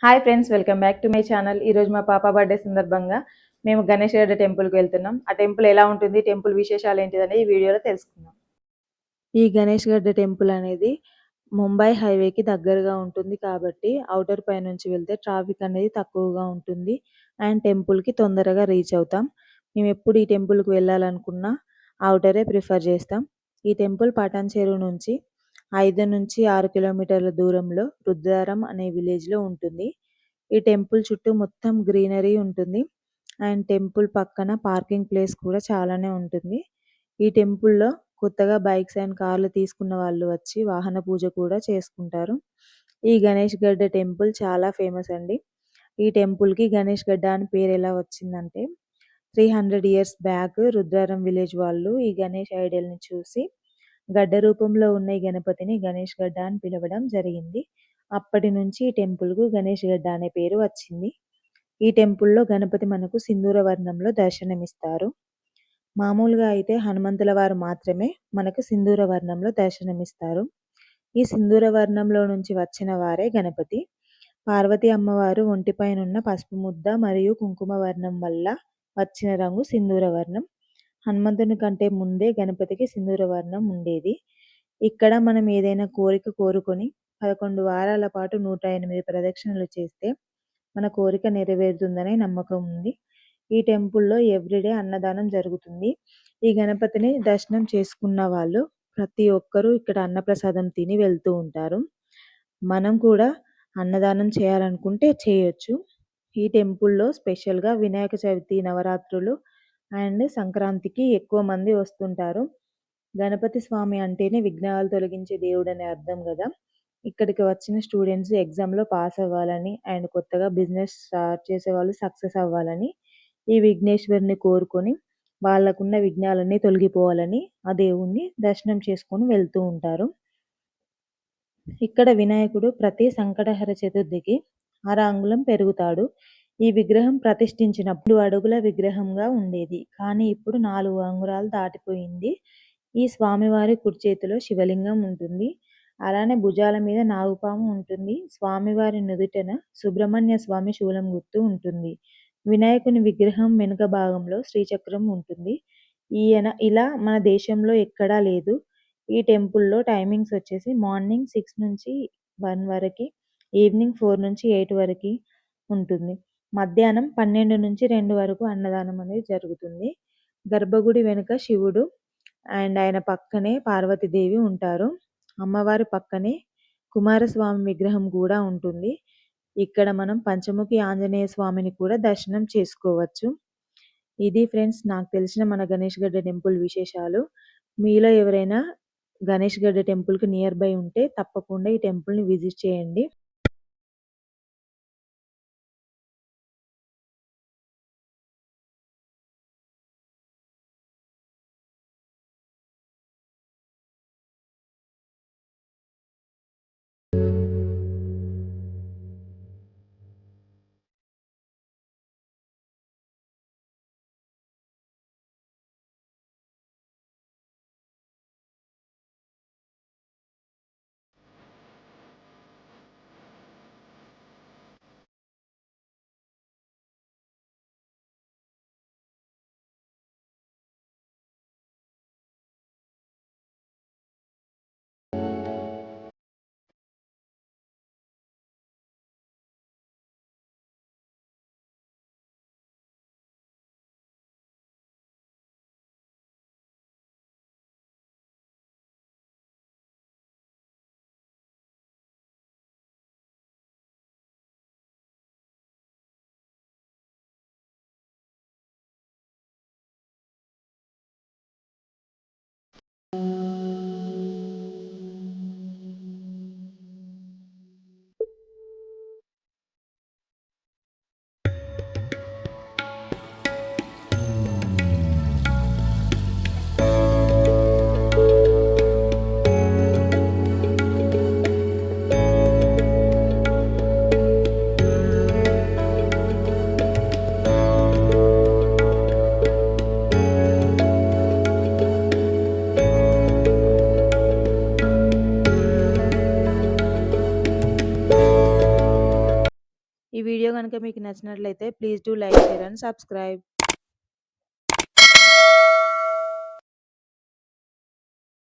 Hi friends, welcome back to my channel. ఈరోజు మా పాప బర్త్డే సందర్భంగా మేము గణేష్ గడ్డ టెంపుల్కి వెళ్తున్నాం. ఆ టెంపుల్ ఎలా ఉంటుంది, టెంపుల్ విశేషాలు ఏంటిదని ఈ వీడియోలో తెలుసుకుందాం. ఈ గణేష్ గడ్డ టెంపుల్ అనేది ముంబై హైవేకి దగ్గరగా ఉంటుంది కాబట్టి అవుటర్ పై నుంచి వెళ్తే ట్రాఫిక్ అనేది తక్కువగా ఉంటుంది అండ్ టెంపుల్కి తొందరగా రీచ్ అవుతాం. మేము ఎప్పుడు ఈ టెంపుల్కి వెళ్ళాలనుకున్నా అవుటరే ప్రిఫర్ చేస్తాం. ఈ టెంపుల్ పటాన్ చెరువు నుంచి 5 నుంచి 6 కిలోమీటర్ల దూరంలో రుద్రారం అనే విలేజ్లో ఉంటుంది. ఈ టెంపుల్ చుట్టూ మొత్తం గ్రీనరీ ఉంటుంది అండ్ టెంపుల్ పక్కన పార్కింగ్ ప్లేస్ కూడా చాలానే ఉంటుంది. ఈ టెంపుల్లో కొత్తగా బైక్స్ అండ్ కార్లు తీసుకున్న వాళ్ళు వచ్చి వాహన పూజ కూడా చేసుకుంటారు. ఈ గణేష్ గడ్డ టెంపుల్ చాలా ఫేమస్ అండి. ఈ టెంపుల్కి గణేష్ గడ్డ అని పేరు ఎలా వచ్చిందంటే 300 ఇయర్స్ బ్యాక్ రుద్రారం విలేజ్ వాళ్ళు ఈ గణేష్ ఐడల్ని చూసి గడ్డ రూపంలో ఉన్న ఈ గణపతిని గణేష్ గడ్డ అని పిలవడం జరిగింది. అప్పటి నుంచి ఈ టెంపుల్కు గణేష్ గడ్డ అనే పేరు వచ్చింది. ఈ టెంపుల్లో గణపతి మనకు సింధూర వర్ణంలో దర్శనమిస్తారు. మామూలుగా అయితే హనుమంతుల వారు మాత్రమే మనకు సింధూర వర్ణంలో దర్శనమిస్తారు. ఈ సింధూర వర్ణంలో నుంచి వచ్చిన వారే గణపతి. పార్వతి అమ్మవారు ఒంటిపైనున్న పసుపు ముద్ద మరియు కుంకుమ వర్ణం వల్ల వచ్చిన రంగు సింధూర వర్ణం. హనుమంతుని కంటే ముందే గణపతికి సింధూర వర్ణం ఉండేది. ఇక్కడ మనం ఏదైనా కోరిక కోరుకొని 11 వారాల పాటు 108 ప్రదక్షిణలు చేస్తే మన కోరిక నెరవేరుతుందనే నమ్మకం ఉంది. ఈ టెంపుల్లో ఎవ్రీడే అన్నదానం జరుగుతుంది. ఈ గణపతిని దర్శనం చేసుకున్న వాళ్ళు ప్రతి ఒక్కరూ ఇక్కడ అన్నప్రసాదం తిని వెళ్తూ ఉంటారు. మనం కూడా అన్నదానం చేయాలనుకుంటే చేయొచ్చు. ఈ టెంపుల్లో స్పెషల్గా వినాయక చవితి, నవరాత్రులు అండ్ సంక్రాంతికి ఎక్కువ మంది వస్తుంటారు. గణపతి స్వామి అంటేనే విఘ్నాలు తొలగించే దేవుడు అనే అర్థం కదా. ఇక్కడికి వచ్చిన స్టూడెంట్స్ ఎగ్జామ్లో పాస్ అవ్వాలని అండ్ కొత్తగా బిజినెస్ స్టార్ట్ చేసే వాళ్ళు సక్సెస్ అవ్వాలని ఈ విఘ్నేశ్వరుని కోరుకొని వాళ్ళకున్న విఘ్నాలన్నీ తొలగిపోవాలని ఆ దేవుణ్ణి దర్శనం చేసుకొని వెళ్తూ ఉంటారు. ఇక్కడ వినాయకుడు ప్రతి సంకటహర చతుర్థికి 6 అంగుళం పెరుగుతాడు. ఈ విగ్రహం ప్రతిష్ఠించినప్పుడు 2 అడుగుల విగ్రహంగా ఉండేది, కానీ ఇప్పుడు 4 అంగుళాలు దాటిపోయింది. ఈ స్వామివారి కుడి చేతిలో శివలింగం ఉంటుంది. అలానే భుజాల మీద నాగుపాము ఉంటుంది. స్వామివారి నుదుటన సుబ్రహ్మణ్య స్వామి శూలం గుర్తు ఉంటుంది. వినాయకుని విగ్రహం వెనుక భాగంలో శ్రీచక్రం ఉంటుంది. ఇలా మన దేశంలో ఎక్కడా లేదు. ఈ టెంపుల్లో టైమింగ్స్ వచ్చేసి మార్నింగ్ 6 నుంచి 1 వరకు, ఈవినింగ్ 4 నుంచి 8 వరకు ఉంటుంది. మధ్యాహ్నం 12 నుంచి 2 వరకు అన్నదానం అనేది జరుగుతుంది. గర్భగుడి వెనుక శివుడు అండ్ ఆయన పక్కనే పార్వతీదేవి ఉంటారు. అమ్మవారి పక్కనే కుమారస్వామి విగ్రహం కూడా ఉంటుంది. ఇక్కడ మనం పంచముఖి ఆంజనేయ స్వామిని కూడా దర్శనం చేసుకోవచ్చు. ఇది ఫ్రెండ్స్ నాకు తెలిసిన మన గణేష్ గడ్డ టెంపుల్ విశేషాలు. మీలో ఎవరైనా గణేష్ గడ్డ టెంపుల్కి నియర్ బై ఉంటే తప్పకుండా ఈ టెంపుల్ని విజిట్ చేయండి. ఈ వీడియో గనుక మీకు నచ్చినట్లయితే please do like, share and subscribe.